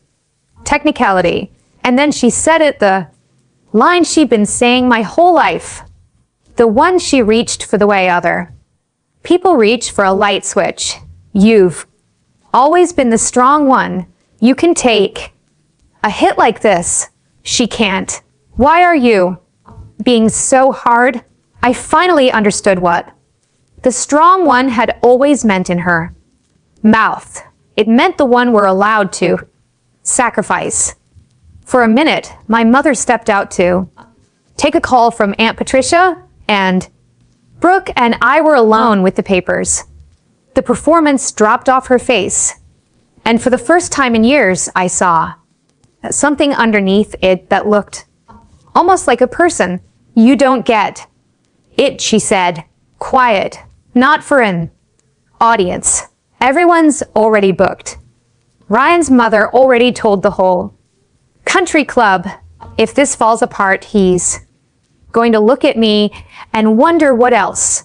technicality. And then she said it, the line she'd been saying my whole life. The one she reached for the way other people reach for a light switch. You've always been the strong one. You can take a hit like this. She can't. Why are you being so hard? I finally understood what the strong one had always meant in her mouth. It meant the one we're allowed to sacrifice. For a minute, my mother stepped out to take a call from Aunt Patricia, and Brooke and I were alone with the papers. The performance dropped off her face, and for the first time in years, I saw something underneath it that looked almost like a person. You don't get it, she said. Quiet. Not for an audience. Everyone's already booked. Ryan's mother already told the whole country club, if this falls apart, he's going to look at me and wonder what else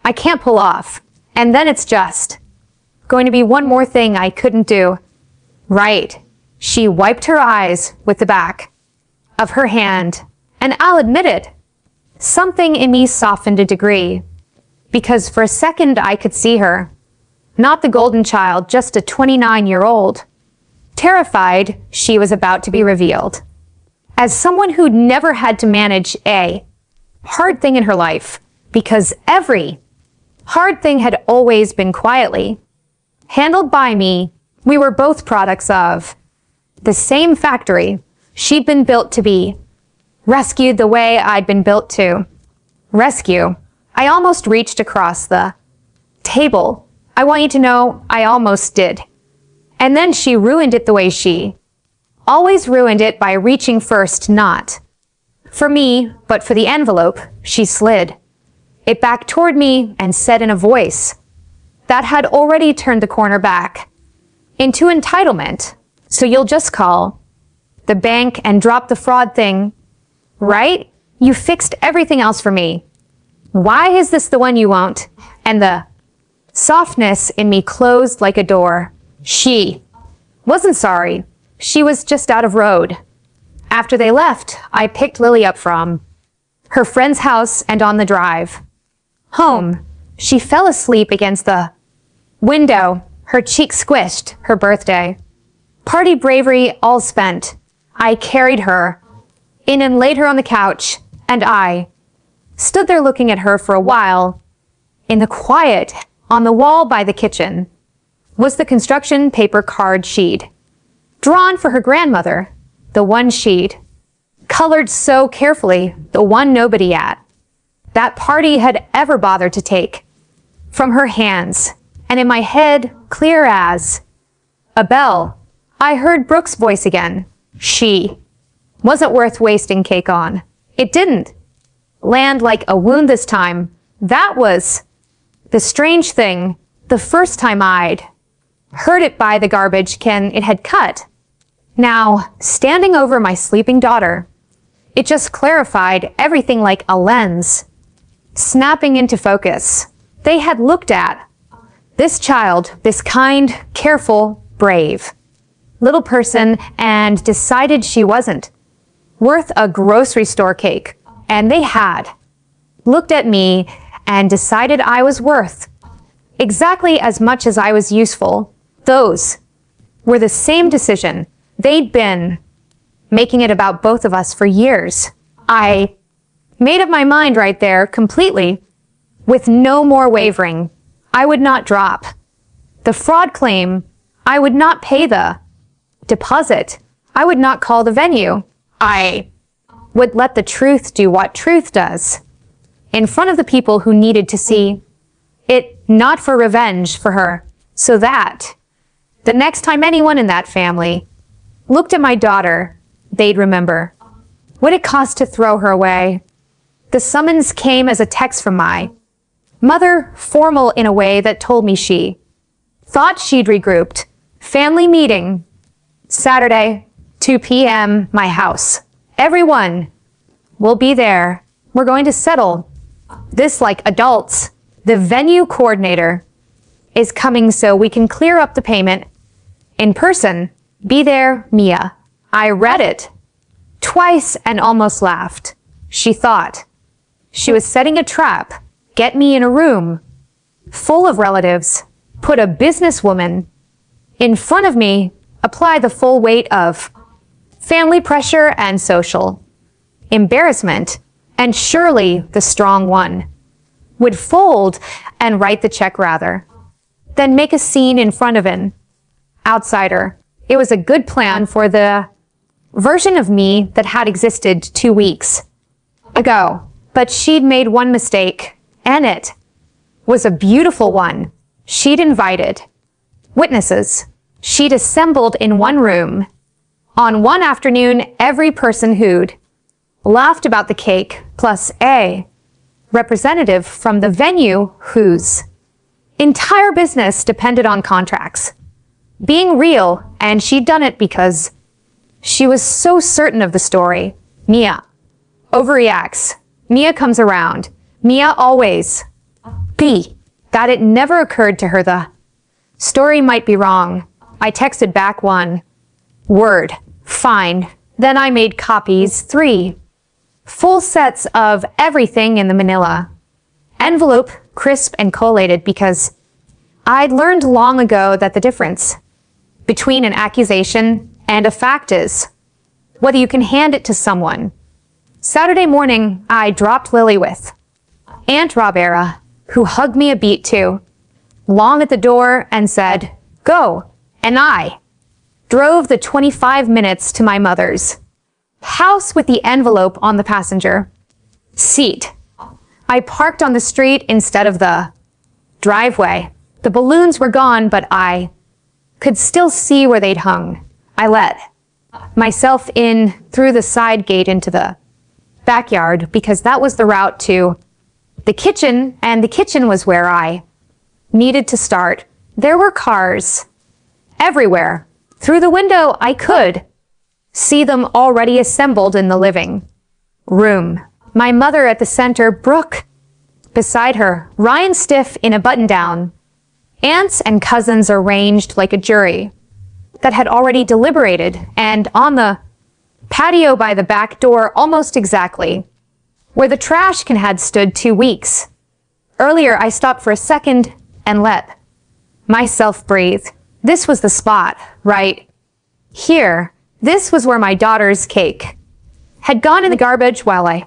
I can't pull off. And then it's just going to be one more thing I couldn't do. Right. She wiped her eyes with the back of her hand, and I'll admit it, something in me softened a degree, because for a second I could see her. Not the golden child, just a 29-year-old. Terrified she was about to be revealed as someone who'd never had to manage a hard thing in her life, because every hard thing had always been quietly handled by me. We were both products of the same factory she'd been built to be, rescued the way I'd been built to rescue. I almost reached across the table. I want you to know I almost did. And then she ruined it the way she always ruined it, by reaching first, not for me, but for the envelope. She slid it back toward me and said in a voice that had already turned the corner back into entitlement, "So you'll just call the bank and drop the fraud thing, right? You fixed everything else for me. Why is this the one you won't?" And the softness in me closed like a door. She wasn't sorry. She was just out of road. After they left, I picked Lily up from her friend's house, and on the drive home, she fell asleep against the window, her cheek squished. Her birthday party bravery all spent. I carried her in and laid her on the couch, and I stood there looking at her for a while. In the quiet, on the wall by the kitchen, was the construction paper card she'd drawn for her grandmother, the one she'd colored so carefully, the one nobody at that party had ever bothered to take from her hands. And in my head, clear as a bell, I heard Brooke's voice again. She wasn't worth wasting cake on. It didn't land like a wound this time. That was the strange thing. The first time I'd heard it by the garbage can it had cut. Now, standing over my sleeping daughter, it just clarified everything like a lens, snapping into focus. They had looked at this child, this kind, careful, brave little person, and decided she wasn't worth a grocery store cake. And they had looked at me and decided I was worth exactly as much as I was useful. Those were the same decision. They'd been making it about both of us for years. I made up my mind right there completely, with no more wavering. I would not drop the fraud claim. I would not pay the deposit. I would not call the venue. I would let the truth do what truth does in front of the people who needed to see it, not for revenge for her, so that the next time anyone in that family looked at my daughter, they'd remember what it cost to throw her away. The summons came as a text from my mother, formal in a way that told me she thought she'd regrouped. Family meeting, Saturday, 2 p.m., my house. Everyone will be there. We're going to settle this like adults. The venue coordinator is coming so we can clear up the payment in person. Be there, Mia. I read it twice and almost laughed. She thought she was setting a trap. Get me in a room full of relatives, put a businesswoman in front of me, apply the full weight of family pressure and social embarrassment, and surely the strong one would fold and write the check rather than make a scene in front of an outsider. It was a good plan for the version of me that had existed 2 weeks ago. But she'd made one mistake, and it was a beautiful one. She'd invited witnesses. She'd assembled in one room. On one afternoon, every person who'd laughed about the cake, plus a representative from the venue whose entire business depended on contracts being real, and she'd done it because she was so certain of the story. Mia overreacts. Mia comes around. Mia always be that it never occurred to her the story might be wrong. I texted back one word, fine. Then I made copies, 3 full sets of everything in the manila envelope, crisp and collated, because I'd learned long ago that the difference between an accusation and a fact is whether you can hand it to someone. Saturday morning, I dropped Lily with Aunt Robera, who hugged me a beat too, long at the door, and said, Go. And I drove the 25 minutes to my mother's house with the envelope on the passenger seat. I parked on the street instead of the driveway. The balloons were gone, but I could still see where they'd hung. I let myself in through the side gate into the backyard because that was the route to the kitchen, and the kitchen was where I needed to start. There were cars everywhere. Through the window, I could see them already assembled in the living room. My mother at the center, Brooke beside her, Ryan stiff in a button-down, aunts and cousins arranged like a jury that had already deliberated, and on the patio by the back door, almost exactly where the trash can had stood 2 weeks. Earlier, I stopped for a second and let myself breathe. This was the spot, right here. This was where my daughter's cake had gone in the garbage while a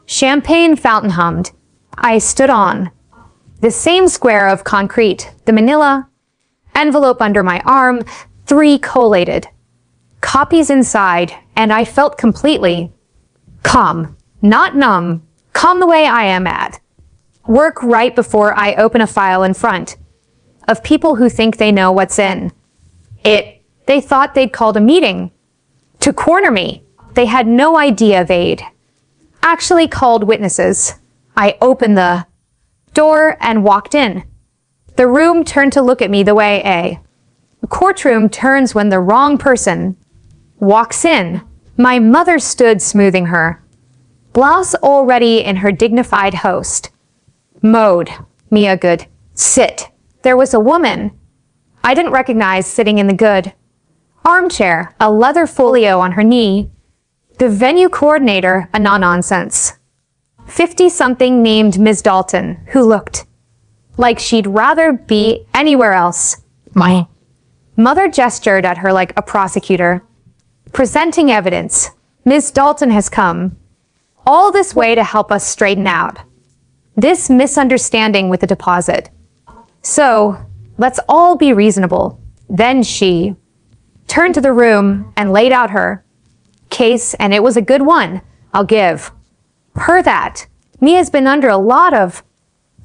champagne fountain hummed. I stood on the same square of concrete, the manila envelope under my arm, 3 collated copies inside, and I felt completely calm, not numb, calm the way I am at work right before I open a file in front of people who think they know what's in it. They thought they'd called a meeting to corner me. They had no idea they'd actually called witnesses. I opened the door and walked in. The room turned to look at me the way a courtroom turns when the wrong person walks in. My mother stood smoothing her blouse already in her dignified host mode. Mia, good. Sit. There was a woman I didn't recognize sitting in the good armchair, a leather folio on her knee. The venue coordinator, a no-nonsense 50-something named Ms. Dalton, who looked like she'd rather be anywhere else. My mother gestured at her like a prosecutor, presenting evidence. Ms. Dalton has come all this way to help us straighten out this misunderstanding with the deposit. So, let's all be reasonable. Then she turned to the room and laid out her case, and it was a good one. I'll give her that. Mia's been under a lot of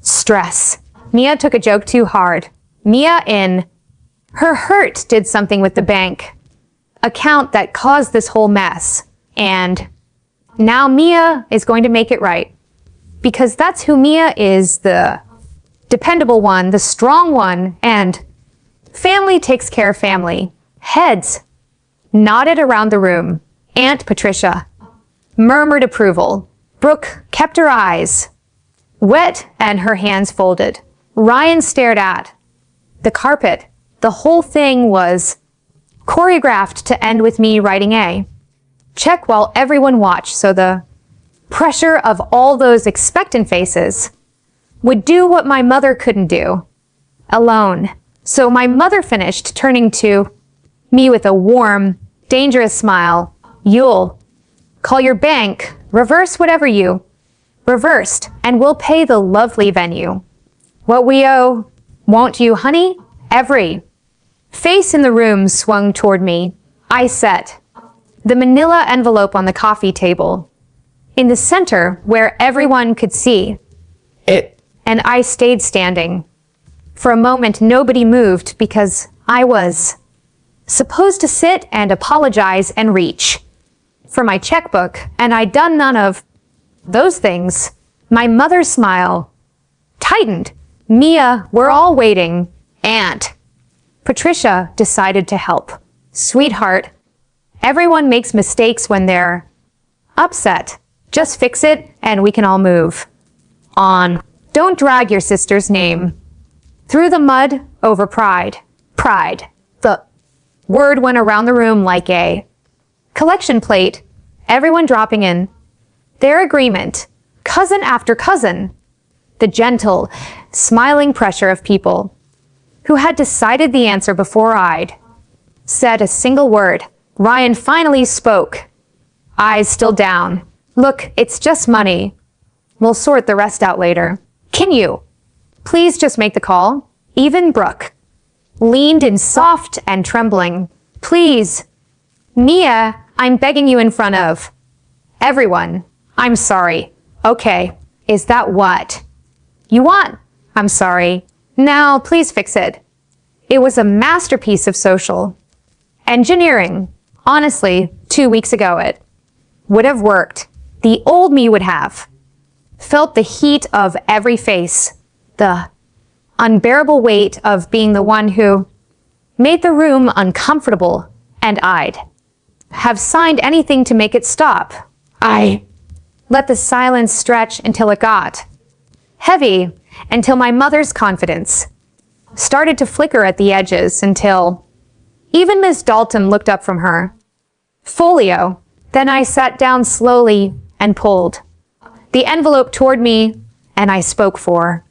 stress. Mia took a joke too hard. Mia, in her hurt, did something with the bank account that caused this whole mess. And now Mia is going to make it right. Because that's who Mia is, the dependable one, the strong one, and family takes care of family. Heads nodded around the room. Aunt Patricia murmured approval. Brooke kept her eyes wet and her hands folded. Ryan stared at the carpet. The whole thing was choreographed to end with me writing a check while everyone watched, so the pressure of all those expectant faces would do what my mother couldn't do alone. So my mother finished, turning to me with a warm, dangerous smile. You'll call your bank, reverse whatever you reversed, and we'll pay the lovely venue what we owe, won't you, honey? Every face in the room swung toward me. I set the manila envelope on the coffee table in the center where everyone could see it, and I stayed standing. For a moment, nobody moved because I was supposed to sit and apologize and reach for my checkbook, and I'd done none of those things. My mother's smile tightened. Mia, we're all waiting. Aunt Patricia decided to help. Sweetheart, everyone makes mistakes when they're upset. Just fix it and we can all move on. Don't drag your sister's name through the mud over pride. Pride. The word went around the room like a collection plate, everyone dropping in their agreement, cousin after cousin. The gentle, smiling pressure of people who had decided the answer before I'd said a single word. Ryan finally spoke, eyes still down. Look, it's just money. We'll sort the rest out later. Can you please just make the call? Even Brooke leaned in soft and trembling. Please, Nia, I'm begging you in front of everyone. I'm sorry. Okay, is that what you want? I'm sorry. Now, please fix it. It was a masterpiece of social engineering. Honestly, 2 weeks ago it would have worked. The old me would have felt the heat of every face, the unbearable weight of being the one who made the room uncomfortable, and I'd have signed anything to make it stop. I let the silence stretch until it got heavy, until my mother's confidence started to flicker at the edges, until even Miss Dalton looked up from her folio. Then I sat down slowly and pulled the envelope toward me, and I spoke for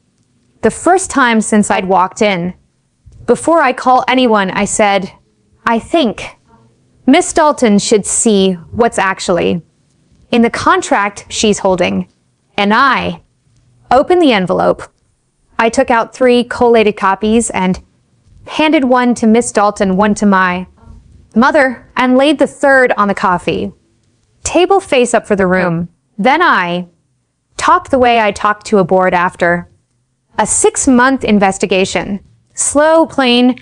the first time since I'd walked in. Before I call anyone, I said, I think Miss Dalton should see what's actually in the contract she's holding. And I opened the envelope. I took out 3 collated copies and handed one to Miss Dalton, one to my mother, and laid the third on the coffee table face up for the room. Then I talked the way I talked to a board after a 6-month investigation. Slow, plain,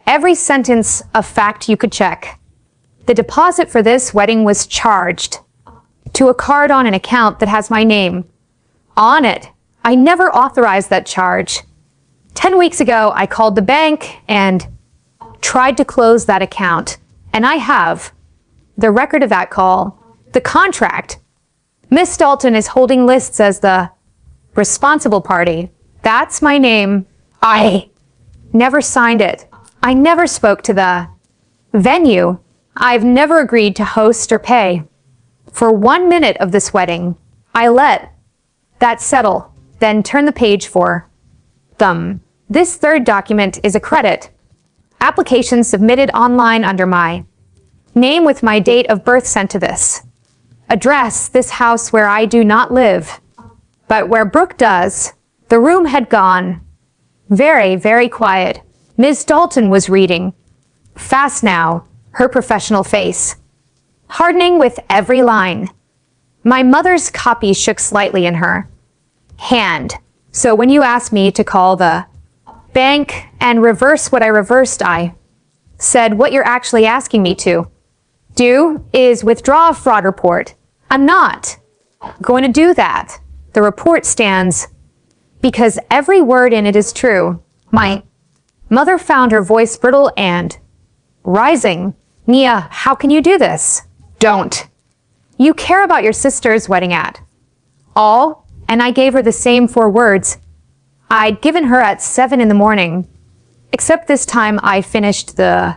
every sentence a fact you could check. The deposit for this wedding was charged to a card on an account that has my name on it. I never authorized that charge. 10 weeks ago, I called the bank and tried to close that account. And I have the record of that call, the contract. Miss Dalton is holding lists as the responsible party. That's my name. I never signed it. I never spoke to the venue. I've never agreed to host or pay for 1 minute of this wedding. I let that settle, then turn the page for them. This third document is a credit application submitted online under my name with my date of birth sent to this address, this house where I do not live, but where Brooke does. The room had gone very, very quiet. Ms. Dalton was reading fast now, her professional face hardening with every line. My mother's copy shook slightly in her hand. So when you asked me to call the bank and reverse what I reversed, I said what you're actually asking me to do is withdraw a fraud report. I'm not going to do that. The report stands because every word in it is true. My mother found her voice brittle and rising. Nia, how can you do this? Don't. You care about your sister's wedding at all? And I gave her the same 4 words I'd given her at 7 in the morning. Except this time I finished the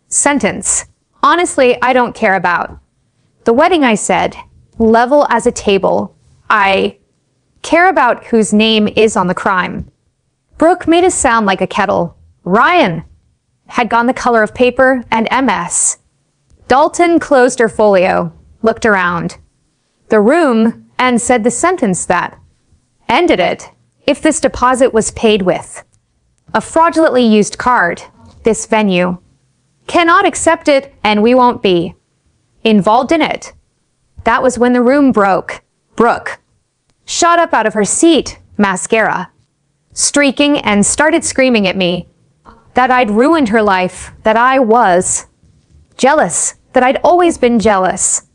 sentence. Honestly, I don't care about the wedding, I said. Level as a table. I care about whose name is on the crime. Brooke made a sound like a kettle. Ryan had gone the color of paper and MS. Dalton closed her folio, looked around the room, and said the sentence that ended it. If this deposit was paid with a fraudulently used card, this venue cannot accept it, and we won't be involved in it. That was when the room broke. Brooke shot up out of her seat, mascara streaking, and started screaming at me that I'd ruined her life, that I was jealous, that I'd always been jealous,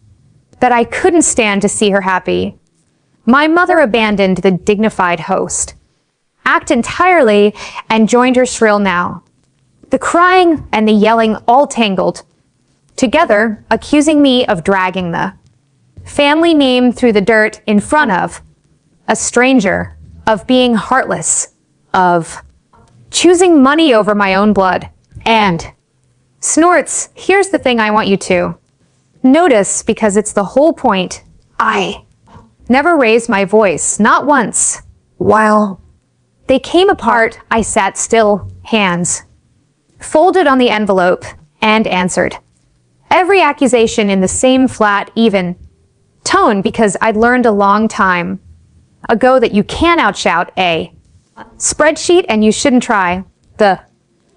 that I couldn't stand to see her happy. My mother abandoned the dignified host act entirely and joined her shrill now. The crying and the yelling all tangled together, accusing me of dragging the family name through the dirt in front of a stranger, of being heartless, of choosing money over my own blood. And Snorts, here's the thing I want you to notice, because it's the whole point. I never raised my voice, not once. While they came apart, I sat still, hands folded on the envelope, and answered every accusation in the same flat, even tone, because I'd learned a long time ago that you can outshout a spreadsheet, and you shouldn't try the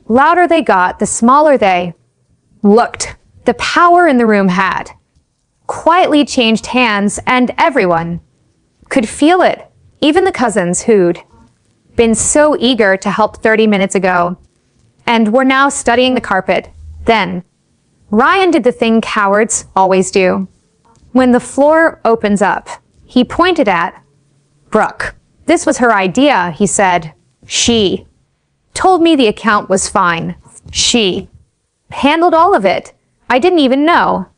louder they got, the smaller they looked. The power in the room had quietly changed hands, and everyone could feel it. Even the cousins who'd been so eager to help 30 minutes ago and were now studying the carpet. Then Ryan did the thing cowards always do. When the floor opens up, he pointed at Brooke. This was her idea, he said. She told me the account was fine. She handled all of it. I didn't even know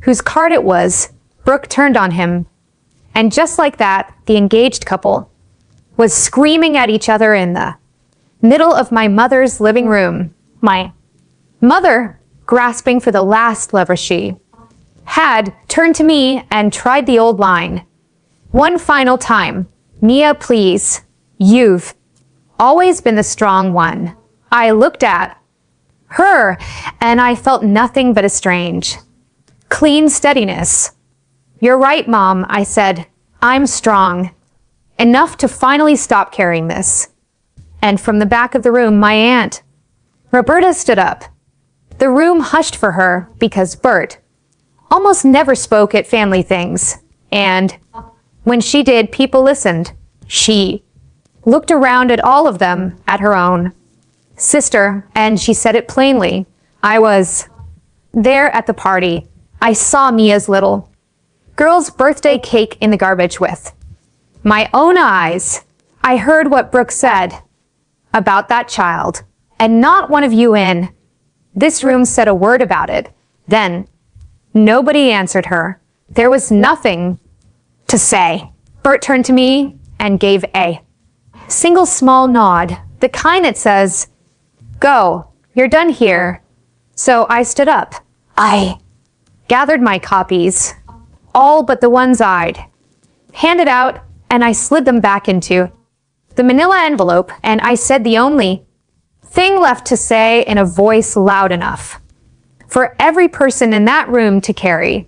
whose card it was. Brooke turned on him. And just like that, the engaged couple was screaming at each other in the middle of my mother's living room. My mother, grasping for the last lever she had, turned to me and tried the old line. One final time. Mia, please. You've always been the strong one. I looked at her and I felt nothing but a strange, clean steadiness. You're right, Mom, I said. I'm strong enough to finally stop carrying this. And from the back of the room, my aunt, Roberta, stood up. The room hushed for her because Bert almost never spoke at family things. And when she did, people listened. She looked around at all of them, at her own sister, and she said it plainly. I was there at the party. I saw Mia's little girl's birthday cake in the garbage with my own eyes. I heard what Brooke said about that child, and not one of you in this room said a word about it. Then nobody answered her. There was nothing to say. Bert turned to me and gave a single small nod, the kind that says, go, you're done here. So I stood up. I gathered my copies, all but the ones I'd handed out, and I slid them back into the manila envelope, and I said the only thing left to say in a voice loud enough for every person in that room to carry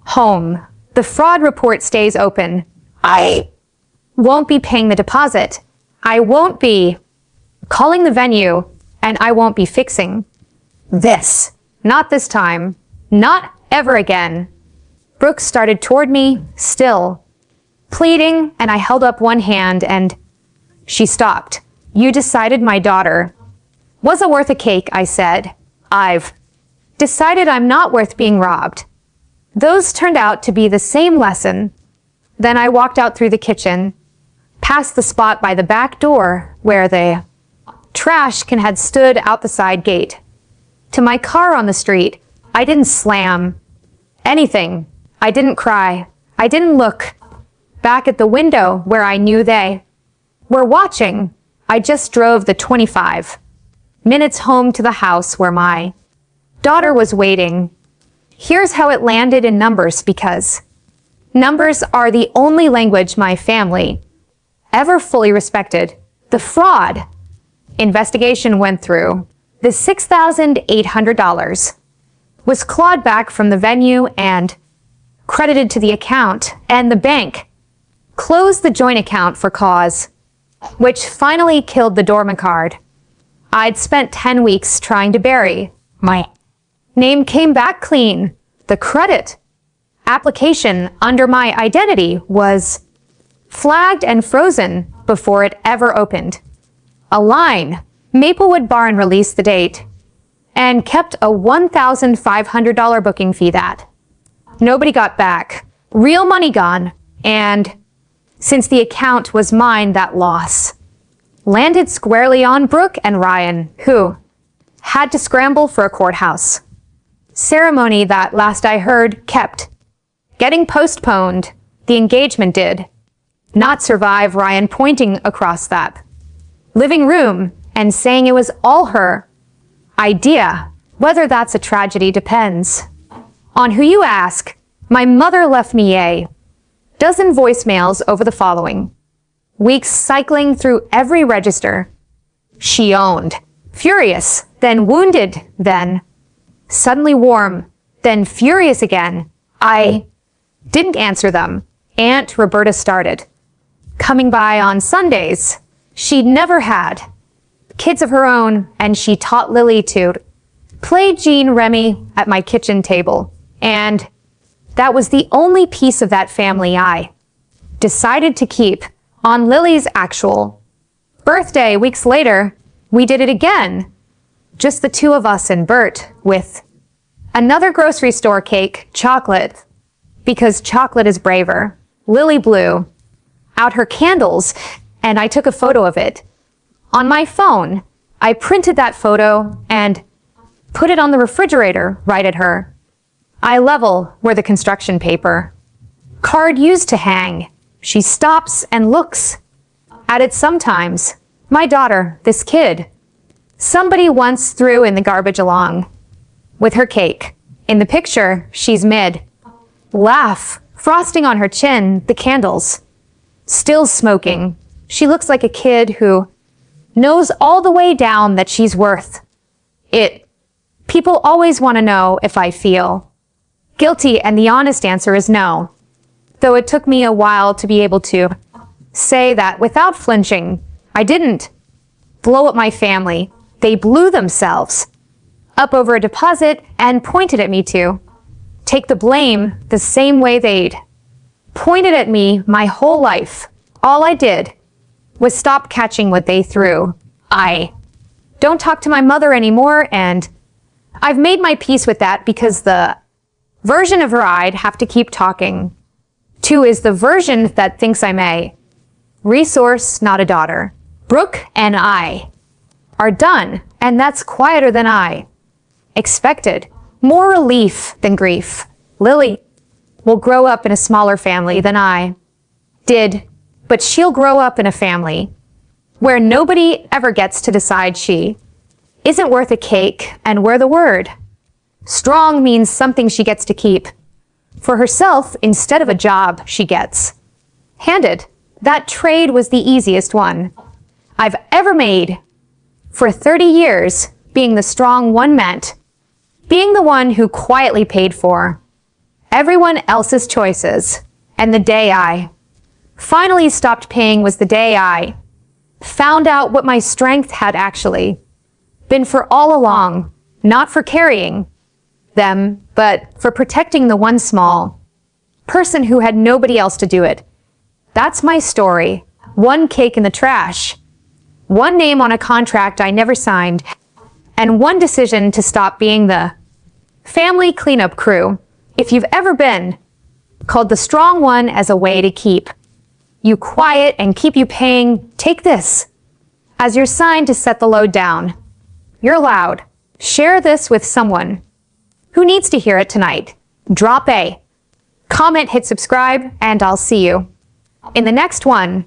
home. The fraud report stays open. I won't be paying the deposit. I won't be calling the venue, and I won't be fixing this. Not this time. Not ever again. Brooke started toward me, still pleading, and I held up one hand and she stopped. You decided my daughter wasn't worth a cake, I said. I've decided I'm not worth being robbed. Those turned out to be the same lesson. Then I walked out through the kitchen, past the spot by the back door where the trash can had stood out the side gate, to my car on the street. I didn't slam anything. I didn't cry. I didn't look back at the window where I knew they were watching. I just drove the 25 minutes home to the house where my daughter was waiting. Here's how it landed in numbers, because numbers are the only language my family ever fully respected. The fraud investigation went through. The $6,800 was clawed back from the venue and credited to the account, and the bank closed the joint account for cause, which finally killed the dormant card. I'd spent 10 weeks trying to bury. My name came back clean. The credit application under my identity was flagged and frozen before it ever opened. A line, Maplewood Barn released the date and kept a $1,500 booking fee that nobody got back. Real money gone, and since the account was mine, that loss landed squarely on Brooke and Ryan, who had to scramble for a courthouse ceremony that, last I heard, kept getting postponed. The engagement did not survive. Ryan pointing across that living room and saying it was all her idea. Whether that's a tragedy depends on who you ask. My mother left me a dozen voicemails over the following weeks, cycling through every register she owned. Furious, then wounded, then suddenly warm, then furious again. I didn't answer them. Aunt Roberta started coming by on Sundays. She'd never had kids of her own, and she taught Lily to play Jean Remy at my kitchen table. And that was the only piece of that family I decided to keep. On Lily's actual birthday, weeks later, we did it again. Just the two of us and Bert, with another grocery store cake, chocolate, because chocolate is braver. Lily blew out her candles, and I took a photo of it. On my phone, I printed that photo and put it on the refrigerator right at her. Eye level where the construction paper. Card used to hang. She stops and looks at it sometimes. My daughter, this kid, somebody once threw in the garbage along with her cake. In the picture, she's mid. Laugh, frosting on her chin, the candles. Still smoking. She looks like a kid who knows all the way down that she's worth it. People always want to know if I feel guilty, and the honest answer is no. Though it took me a while to be able to say that without flinching. I didn't blow up my family. They blew themselves up over a deposit and pointed at me to take the blame the same way they'd pointed at me my whole life. All I did was stop catching what they threw. I don't talk to my mother anymore, and I've made my peace with that because the version of her I'd have to keep talking to is the version that thinks I'm a resource, not a daughter. Brooke and I are done, and that's quieter than I expected. More relief than grief. Lily will grow up in a smaller family than I did, but she'll grow up in a family where nobody ever gets to decide she isn't worth a cake, and where the word strong means something she gets to keep for herself instead of a job she gets handed. That trade was the easiest one I've ever made. For 30 years, being the strong one meant being the one who quietly paid for everyone else's choices. And the day I finally stopped paying was the day I found out what my strength had actually been for all along, not for carrying them, but for protecting the one small person who had nobody else to do it. That's my story. One cake in the trash, one name on a contract I never signed, and one decision to stop being the family cleanup crew. If you've ever been called the strong one as a way to keep you quiet and keep you paying, take this as your sign to set the load down. You're loud. Share this with someone who needs to hear it tonight. Drop a comment, hit subscribe, and I'll see you in the next one.